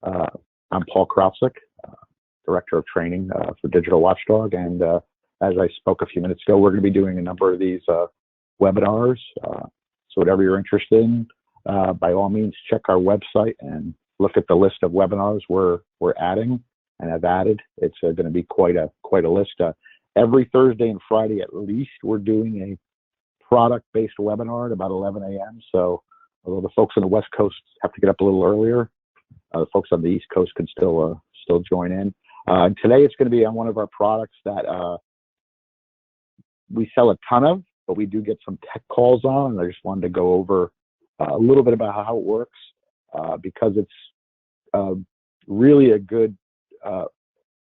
Uh, I'm Paul Krofssik, Director of Training for Digital Watchdog, and as I spoke a few minutes ago, we're going to be doing a number of these webinars. So whatever you're interested in, by all means, check our website and look at the list of webinars we're adding and have added. It's going to be quite a list. Every Thursday and Friday at least, we're doing a product-based webinar at about 11 a.m. So although the folks on the West Coast have to get up a little earlier, the folks on the East Coast can still join in. Today it's going to be on one of our products that we sell a ton of, but we do get some tech calls on, and I just wanted to go over a little bit about how it works because it's really a good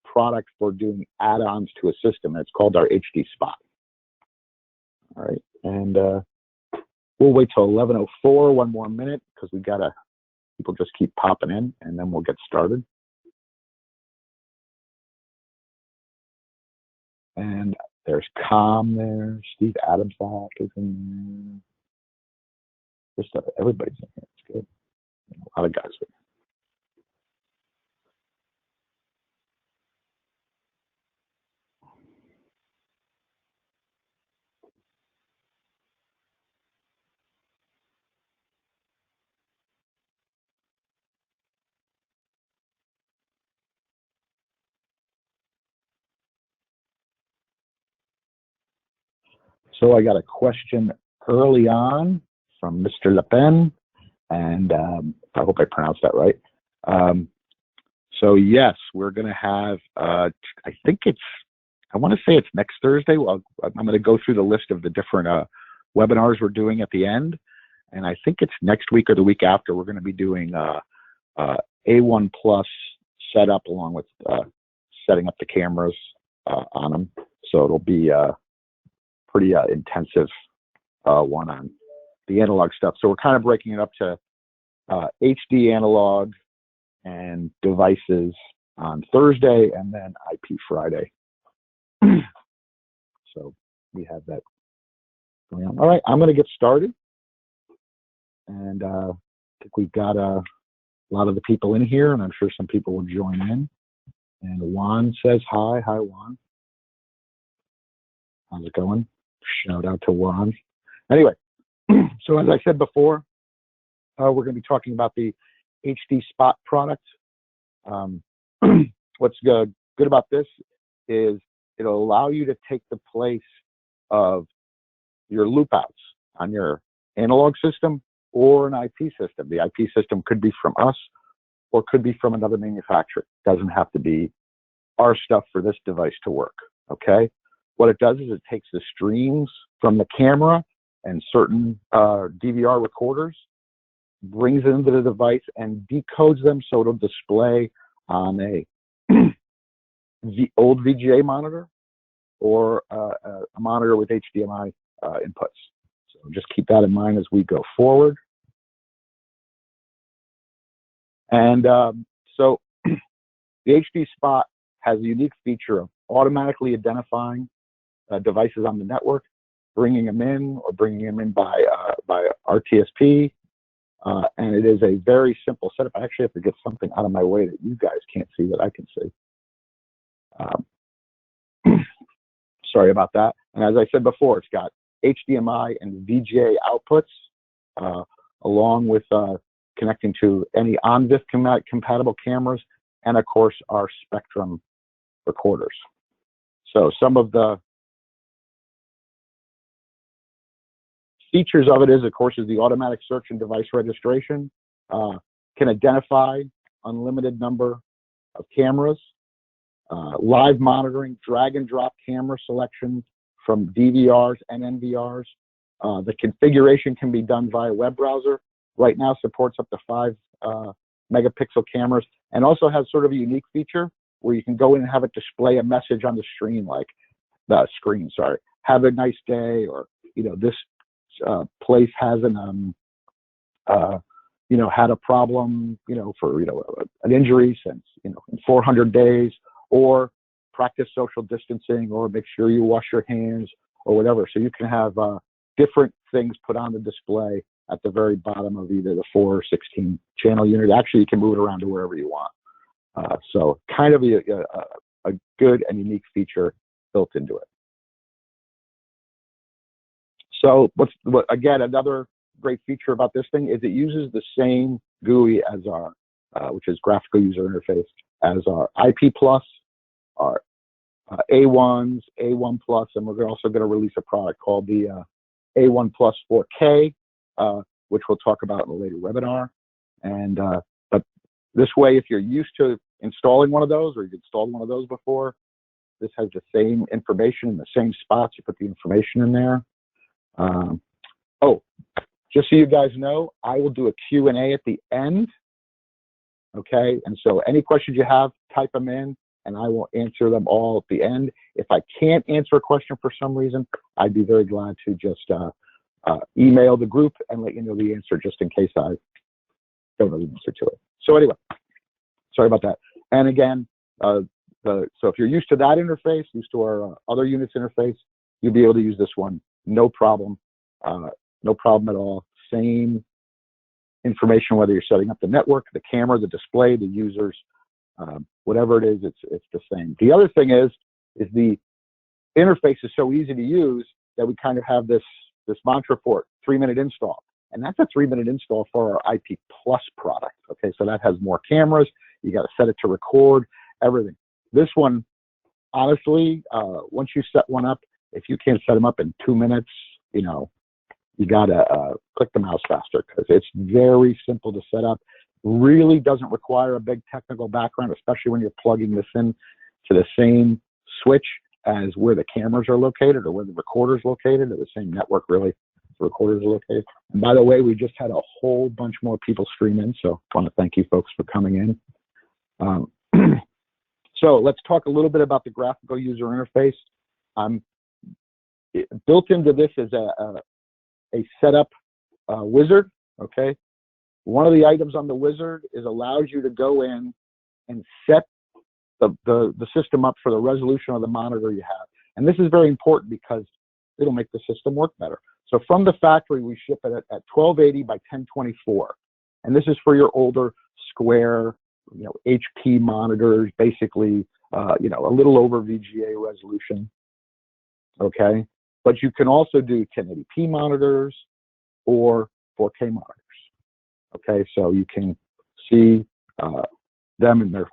product for doing add-ons to a system. It's called our HD Spot. All right, and we'll wait till 11:04, one more minute, because we gotta. People just keep popping in, and then we'll get started. And there's Com there. Steve Adamsack is in there. Just everybody's in here. It's good. A lot of guys are. So I got a question early on from Mr. Le Pen, and I hope I pronounced that right. So yes, we're going to have, I want to say it's next Thursday. Well, I'm going to go through the list of the different webinars we're doing at the end, and I think it's next week or the week after we're going to be doing A1 Plus setup along with setting up the cameras on them. So it'll be pretty intensive one on the analog stuff. So we're kind of breaking it up to HD analog and devices on Thursday, and then IP Friday. So we have that going on. All right, I'm going to get started, and I think we've got a lot of the people in here, and I'm sure some people will join in. And Juan says hi. Hi, Juan. How's it going? Shout out to Juan. Anyway, so as I said before, we're going to be talking about the HD Spot product. What's good about this is it'll allow you to take the place of your loop outs on your analog system or an IP system. The IP system could be from us or could be from another manufacturer. It doesn't have to be our stuff for this device to work, okay? What it does is it takes the streams from the camera and certain DVR recorders, brings it into the device, and decodes them so it'll display on a old VGA monitor or a monitor with HDMI inputs. So just keep that in mind as we go forward. And so the HD Spot has a unique feature of automatically identifying devices on the network, bringing them in or bringing them in by RTSP, and it is a very simple setup. I actually have to get something out of my way that you guys can't see that I can see. Sorry about that. And as I said before, it's got HDMI and VGA outputs, along with connecting to any on-VIF compatible cameras, and of course our Spectrum recorders. So some of the features of it is, of course, is the automatic search and device registration, can identify unlimited number of cameras, live monitoring, drag and drop camera selection from DVRs and NVRs. The configuration can be done via web browser. Right now supports up to 5 megapixel cameras, and also has sort of a unique feature where you can go in and have it display a message on the screen, like have a nice day, or this place hasn't had a problem for an injury since in 400 days, or practice social distancing, or make sure you wash your hands, or whatever. So you can have different things put on the display at the very bottom of either the 4 or 16 channel unit. Actually, you can move it around to wherever you want. So kind of a good and unique feature built into it. So again, another great feature about this thing is it uses the same GUI as our, which is graphical user interface, as our IP Plus, our A1s, A1 Plus, and we're also going to release a product called the A1 Plus 4K, which we'll talk about in a later webinar. And but this way, if you're used to installing one of those, or you've installed one of those before, this has the same information in the same spots. You put the information in there. Oh, just so you guys know, I will do a Q&A at the end. Okay, and so any questions you have, type them in, and I will answer them all at the end. If I can't answer a question for some reason, I'd be very glad to just email the group and let you know the answer, just in case I don't know the answer to it. So anyway, sorry about that. And again, so if you're used to that interface, used to our other units interface, you'll be able to use this one, no problem. No problem at all. Same information, whether you're setting up the network, the camera, the display, the users, whatever it is, it's the same. The other thing is the interface is so easy to use that we kind of have this mantra for it, 3-minute install. And that's a 3-minute install for our IP Plus product. Okay, so that has more cameras. You got to set it to record, everything. This one, honestly, once you set one up, if you can't set them up in 2 minutes, you know, you got to click the mouse faster, because it's very simple to set up. Really doesn't require a big technical background, especially when you're plugging this in to the same switch as where the cameras are located or where the recorder's located, or the same network, really, the recorders are located. And by the way, we just had a whole bunch more people stream in, so I want to thank you folks for coming in. So let's talk a little bit about the graphical user interface. Built into this is a setup wizard, okay? One of the items on the wizard allows you to go in and set the system up for the resolution of the monitor you have. And this is very important because it'll make the system work better. So from the factory, we ship it at 1280 by 1024. And this is for your older square, you know, HP monitors, basically, you know, a little over VGA resolution, okay? But you can also do 1080p monitors or 4K monitors, okay? So you can see them in their,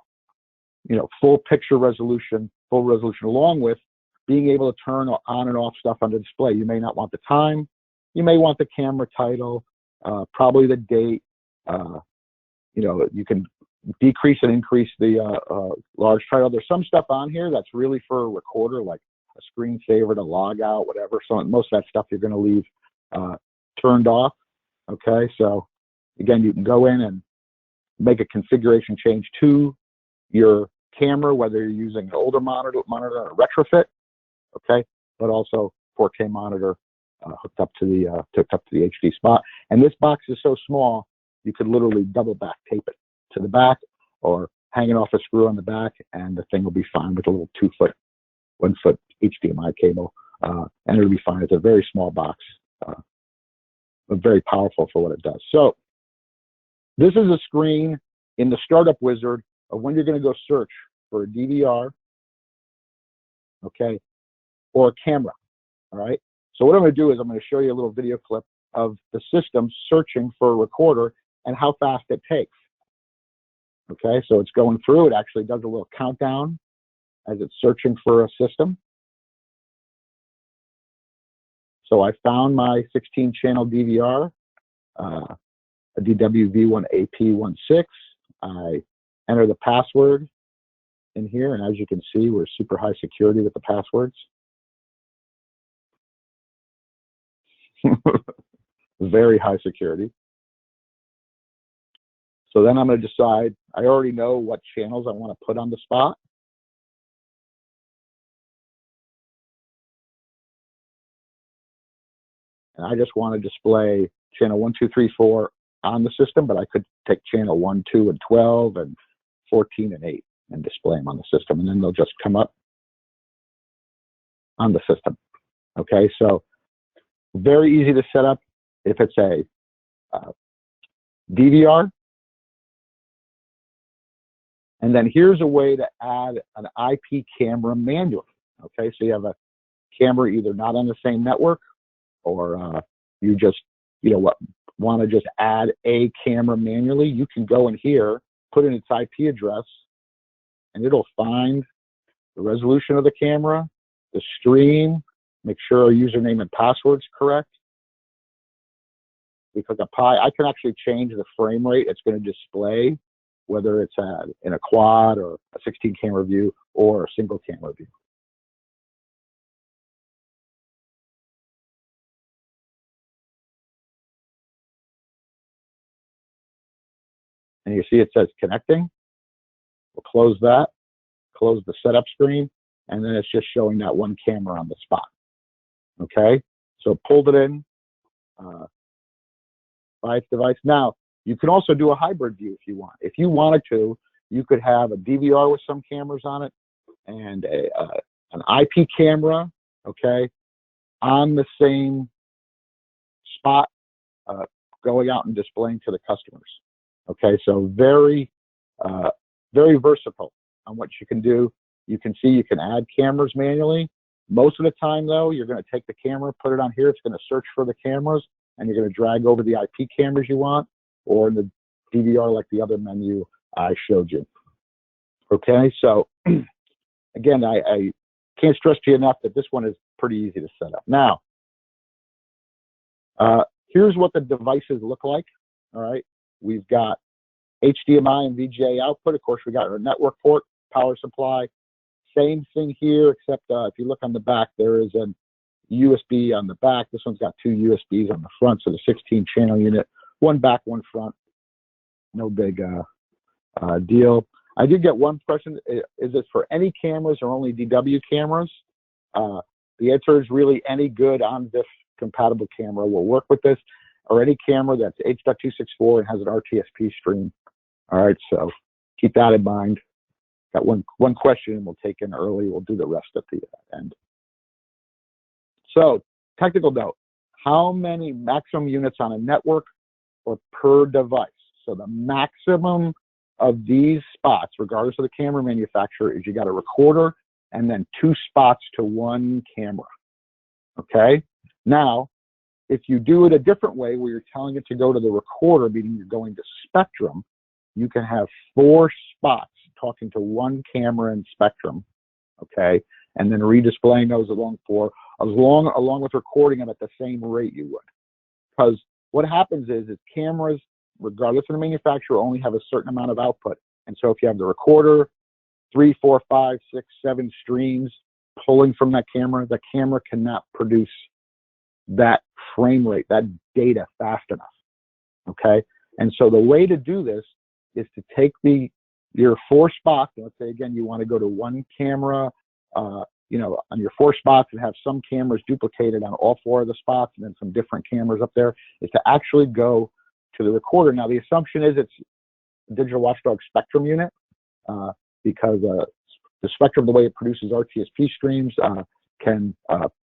you know, full picture resolution, full resolution, along with being able to turn on and off stuff on the display. You may not want the time. You may want the camera title, probably the date. You know, you can decrease and increase the large title. There's some stuff on here that's really for a recorder, like a screensaver to log out, whatever. So most of that stuff you're going to leave turned off. Okay, so again, you can go in and make a configuration change to your camera, whether you're using an older monitor or a retrofit. Okay, but also 4K monitor hooked up to the HD spot. And this box is so small, you could literally double back tape it to the back, or hang it off a screw on the back, and the thing will be fine with a little 1 foot HDMI cable, and it'll be fine. It's a very small box, but very powerful for what it does. So this is a screen in the startup wizard of when you're going to go search for a DVR, okay, or a camera. All right. So what I'm going to do is I'm going to show you a little video clip of the system searching for a recorder and how fast it takes. Okay, so it's going through. It actually does a little countdown as it's searching for a system. So I found my 16-channel DVR, a DWV1AP16. I enter the password in here, and as you can see, we're super high security with the passwords. Very high security. So then I'm going to decide, I already know what channels I want to put on the spot. And I just want to display channel 1, 2, 3, 4 on the system, but I could take channel 1, 2, and 12, and 14, and 8, and display them on the system, and then they'll just come up on the system. Okay, so very easy to set up. If it's a DVR. And then here's a way to add an IP camera manually. Okay, so you have a camera either not on the same network, or you just, want to just add a camera manually. You can go in here, put in its IP address, and it'll find the resolution of the camera, the stream, make sure our username and password's correct. We click apply. I can actually change the frame rate it's going to display, whether it's in a quad or a 16 camera view or a single camera view. And you see it says connecting. We'll close that, close the setup screen, and then it's just showing that one camera on the spot. Okay, so pulled it in by its device. Now, you can also do a hybrid view if you want. If you wanted to, you could have a DVR with some cameras on it and an IP camera, okay, on the same spot, going out and displaying to the customers. Okay, so very versatile on what you can do. You can see you can add cameras manually. Most of the time, though, you're going to take the camera, put it on here. It's going to search for the cameras, and you're going to drag over the IP cameras you want, or in the DVR like the other menu I showed you. Okay, so again, I can't stress to you enough that this one is pretty easy to set up. Now, here's what the devices look like. All right, we've got HDMI and VGA output. Of course, we got our network port, power supply. Same thing here, except if you look on the back, there is a USB on the back. This one's got two USBs on the front, so the 16 channel unit, one back, one front. No big deal. I did get one question. Is this for any cameras or only DW cameras? The answer is really any good on-diff compatible camera will work with this, or any camera that's H.264 and has an RTSP stream. All right, so keep that in mind. Got one question we'll take in early. We'll do the rest at the end. So, technical note, how many maximum units on a network or per device? So the maximum of these spots, regardless of the camera manufacturer, is you got a recorder and then 2 spots to 1 camera. Okay? Now, if you do it a different way where you're telling it to go to the recorder, meaning you're going to Spectrum, you can have 4 spots talking to 1 camera in Spectrum, okay, and then redisplaying those along with recording them at the same rate you would. Because what happens is cameras, regardless of the manufacturer, only have a certain amount of output. And so if you have the recorder, 3, 4, 5, 6, 7 streams pulling from that camera cannot produce that frame rate, that data fast enough, okay? And so the way to do this is to take your 4 spots, let's say again you want to go to 1 camera, on your 4 spots and have some cameras duplicated on all 4 of the spots and then some different cameras up there, is to actually go to the recorder. Now the assumption is it's Digital Watchdog Spectrum unit, because the Spectrum, the way it produces RTSP streams, can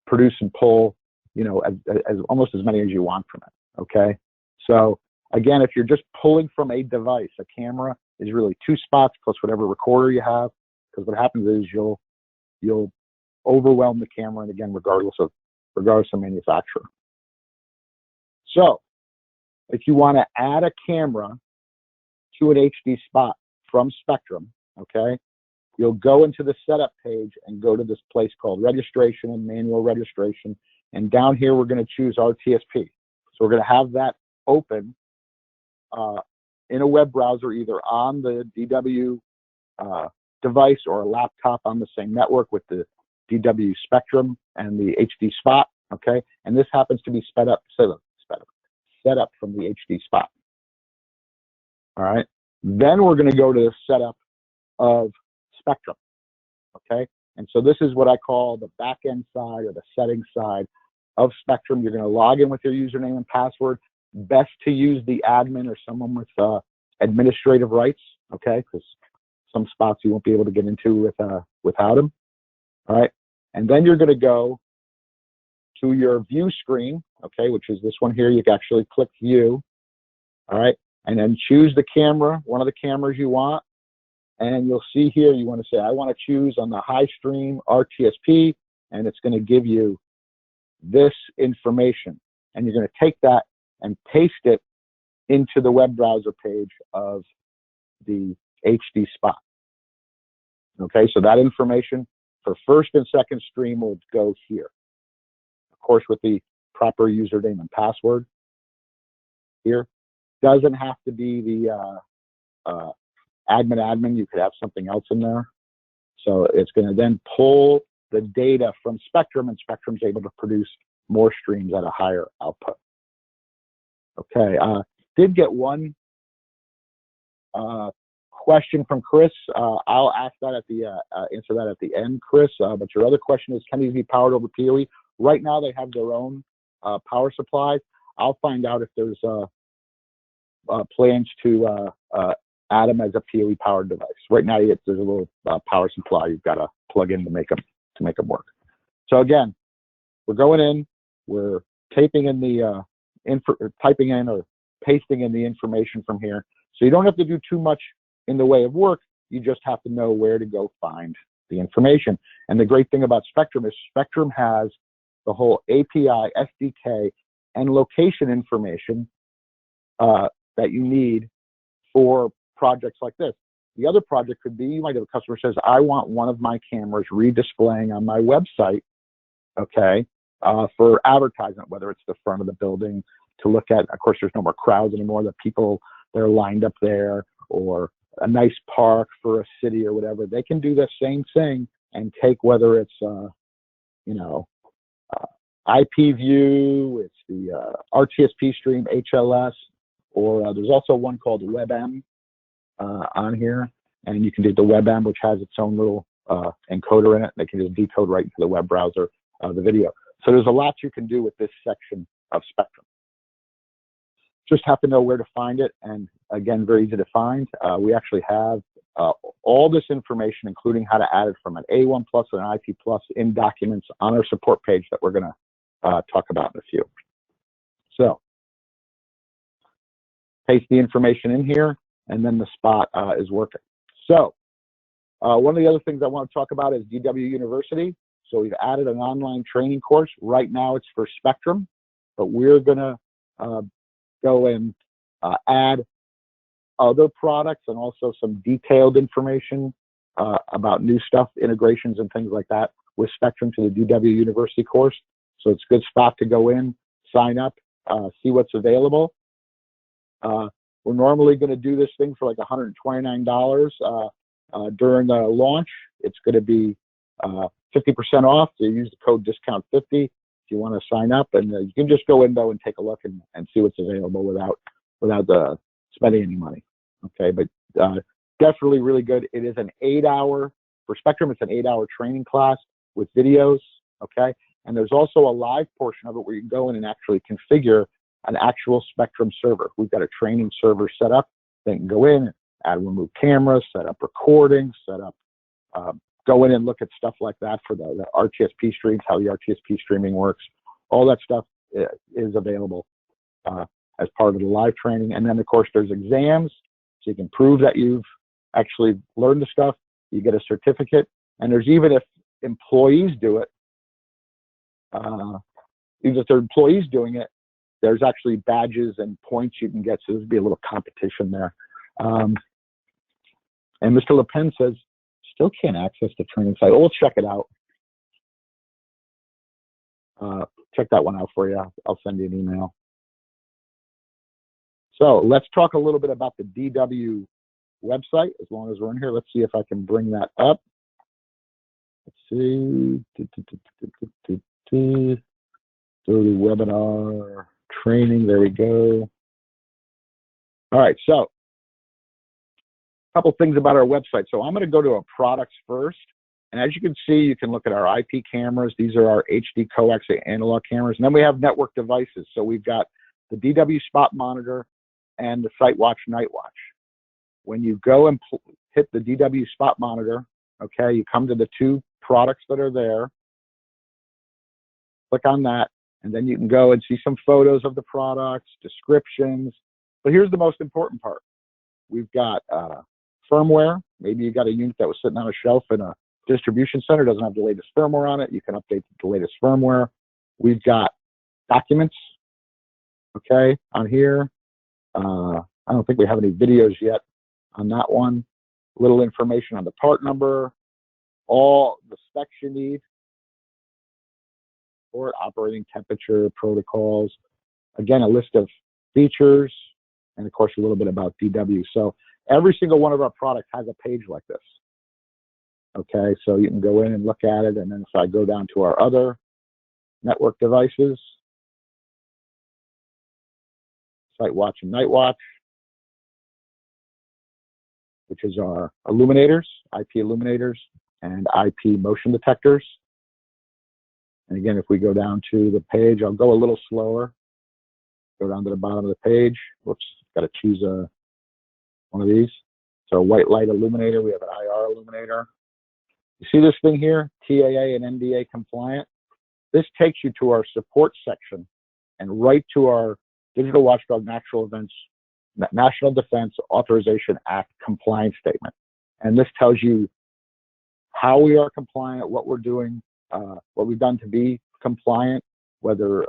produce and pull, as almost as many as you want from it. Okay, so again, if you're just pulling from a device, a camera is really 2 spots plus whatever recorder you have, because what happens is you'll overwhelm the camera, and again, regardless of manufacturer. So if you want to add a camera to an HD spot from Spectrum, okay, you'll go into the setup page and go to this place called registration and manual registration. And down here, we're going to choose RTSP. So we're going to have that open in a web browser, either on the DW device or a laptop on the same network with the DW Spectrum and the HD spot, okay? And this happens to be set up from the HD spot. All right. Then we're going to go to the setup of Spectrum, okay? And so this is what I call the back-end side or the settings side of Spectrum. You're going to log in with your username and password. Best to use the admin or someone with administrative rights, okay? Because some spots you won't be able to get into without them. All right. And then you're going to go to your view screen, okay, which is this one here. You can actually click view, All right, and then choose the camera, one of the cameras you want, and you'll see here you want to say, I want to choose on the high stream RTSP, and it's going to give you this information. And you're going to take that and paste it into the web browser page of the HD spot. Okay, so that information for first and second stream will go here. Of course, with the proper username and password here. Doesn't have to be the admin. You could have something else in there. So it's going to then pull the data from Spectrum, and Spectrum's able to produce more streams at a higher output. Okay, did get one question from Chris. I'll ask that at the answer that at the end, Chris. But your other question is, can these be powered over PoE? Right now, they have their own power supplies. I'll find out if there's plans to add them as a PoE powered device. Right now, there's a little power supply you've got to plug in to make them work. So again, we're going in, we're taping in the typing in or pasting in the information from here. So you don't have to do too much in the way of work. You just have to know where to go find the information. And the great thing about Spectrum is Spectrum has the whole API, SDK, and location information that you need for projects like this. The other project could be, you might have a customer says, I want one of my cameras redisplaying on my website, okay, for advertisement, whether it's the front of the building to look at. Of course, there's no more crowds anymore. The people, they're lined up there, or a nice park for a city or whatever. They can do the same thing and take, whether it's, IP view, it's the RTSP stream, HLS, or there's also one called WebM on here, and you can do the WebM, which has its own little encoder in it. They can just decode right into the web browser the video. So there's a lot you can do with this section of Spectrum. Just have to know where to find it, and again, very easy to find. We actually have all this information, including how to add it from an A1 Plus and an IP Plus in documents on our support page that we're going to talk about in a few. So paste the information in here, and then the spot is working. So one of the other things I want to talk about is DW University. So we've added an online training course. Right now it's for Spectrum, but we're going to go and add other products and also some detailed information about new stuff, integrations and things like that with Spectrum to the DW University course. So it's a good spot to go in, sign up, see what's available. We're normally going to do this thing for like $129 during the launch. It's going to be 50% off. So you use the code discount 50 if you want to sign up, and you can just go in though and take a look and see what's available without spending any money. Okay, but definitely really good. It is an 8-hour for Spectrum. It's an 8-hour training class with videos. Okay, and there's also a live portion of it where you can go in and actually configure an actual Spectrum server. We've got a training server set up. They can go in, add, remove cameras, set up recordings, set up, go in and look at stuff like that for the RTSP streams, how the RTSP streaming works. All that stuff is available as part of the live training. And then, of course, there's exams, so you can prove that you've actually learned the stuff. You get a certificate. And there's, even if employees do it, even if they're employees doing it, there's actually badges and points you can get. So there's be a little competition there. And Mr. Le Pen says, still can't access the training site. We'll check it out. Check that one out for you. I'll send you an email. So let's talk a little bit about the DW website. As long as we're in here, let's see if I can bring that up. Let's see. Go to webinar training. There we go. All right. So a couple things about our website. So I'm going to go to our products first. And as you can see, you can look at our IP cameras. These are our HD coax analog cameras. And then we have network devices. So we've got the DW Spot Monitor and the SiteWatch Night Watch. When you go and hit the DW Spot Monitor, okay, you come to the two products that are there. Click on that, and then you can go and see some photos of the products, descriptions, But here's the most important part. We've got firmware. Maybe you got a unit that was sitting on a shelf in a distribution center, doesn't have the latest firmware on it. You can update the latest firmware. We've got documents, okay, on here. I don't think we have any videos yet on that one. Little information on the part number, all the specs you need for it, operating temperature, protocols. Again, a list of features, and of course, a little bit about DW. So every single one of our products has a page like this. Okay, so you can go in and look at it, and then if I go down to our other network devices, Site Watch and Night Watch, which is our illuminators, IP illuminators, and IP motion detectors. And again, if we go down to the page, I'll go a little slower. Go down to the bottom of the page. Whoops, got to choose one of these. So white light illuminator, we have an IR illuminator. You see this thing here, TAA and NDA compliant? This takes you to our support section and right to our Digital Watchdog National Defense Authorization Act compliance statement. And this tells you how we are compliant, what we're doing, what we've done to be compliant, whether,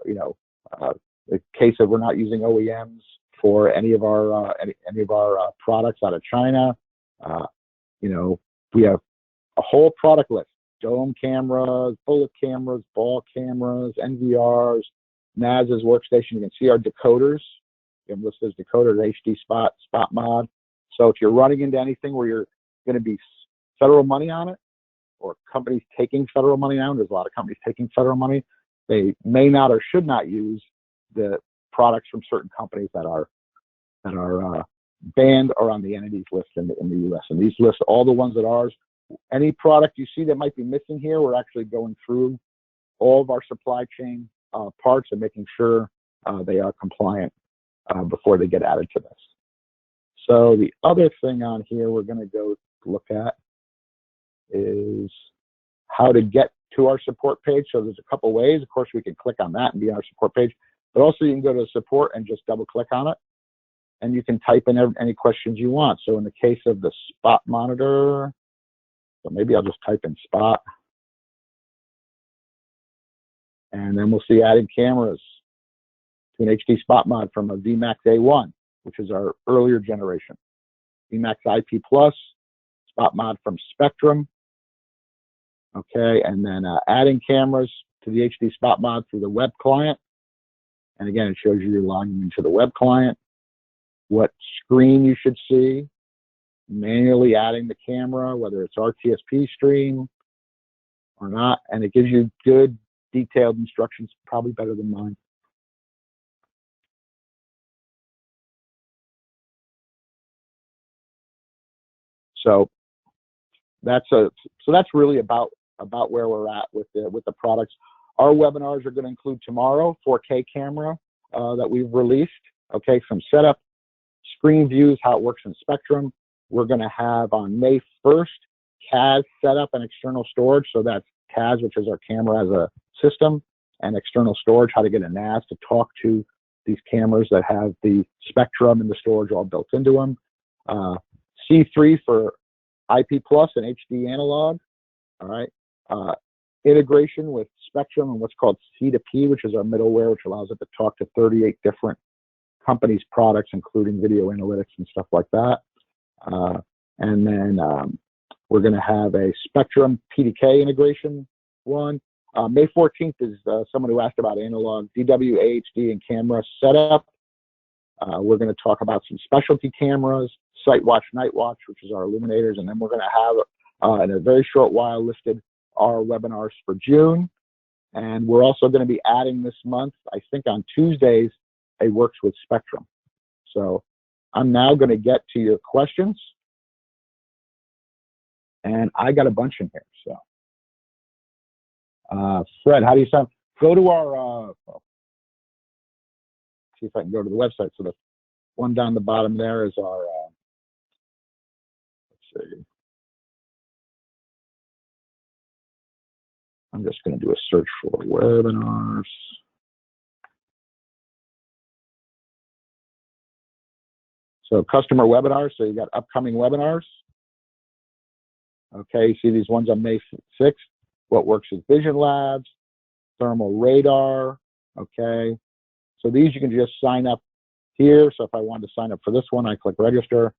the case of we're not using OEMs for any of our products out of China. We have a whole product list: dome cameras, bullet cameras, ball cameras, NVRs, NAS's workstation. You can see our decoders. You can list as decoders, HD spot mod. So if you're running into anything where you're going to be federal money on it, or companies taking federal money on, there's a lot of companies taking federal money. They may not or should not use the products from certain companies that are banned or on the entities list in the U.S. And these list all the ones that are ours. Any product you see that might be missing here, we're actually going through all of our supply chain parts and making sure they are compliant before they get added to this. So the other thing on here we're going to go look at is how to get to our support page. So there's a couple ways. Of course, we can click on that and be on our support page, but also you can go to support and just double click on it, and you can type in any questions you want. So in the case of the spot monitor, so maybe I'll just type in spot, and then we'll see adding cameras to an HD spot mod from a VMAX A1, which is our earlier generation. VMAX IP Plus, spot mod from Spectrum. Okay, and then adding cameras to the HD spot mod through the web client. And again, it shows you you're logging into the web client, what screen you should see, manually adding the camera, whether it's RTSP stream or not, and it gives you good detailed instructions, probably better than mine. So that's really about where we're at with the products. Our webinars are going to include tomorrow 4K camera that we've released. Okay, some setup, screen views, how it works in Spectrum. We're going to have on May 1st CAS setup and external storage. So that's CAS, which is our camera as a system, and external storage, how to get a NAS to talk to these cameras that have the Spectrum and the storage all built into them. C3 for IP Plus and HD analog. All right. Integration with Spectrum and what's called C2P, which is our middleware, which allows it to talk to 38 different companies' products, including video analytics and stuff like that. And then we're going to have a Spectrum PDK integration one. May 14th is someone who asked about analog DW, AHD, and camera setup. We're going to talk about some specialty cameras, Site Watch, Night Watch, which is our illuminators, and then we're going to have, in a very short while, listed our webinars for June. And we're also going to be adding this month, I think on Tuesdays, a Works with Spectrum. So I'm now going to get to your questions. And I got a bunch in here. So, Fred, how do you sound? Go to our, see if I can go to the website. So the one down the bottom there is our, let's see. I'm just going to do a search for webinars. So customer webinars, so you got upcoming webinars. Okay, you see these ones on May 6th. What works with Vision Labs, thermal radar, okay. So these you can just sign up here. So if I wanted to sign up for this one, I click register.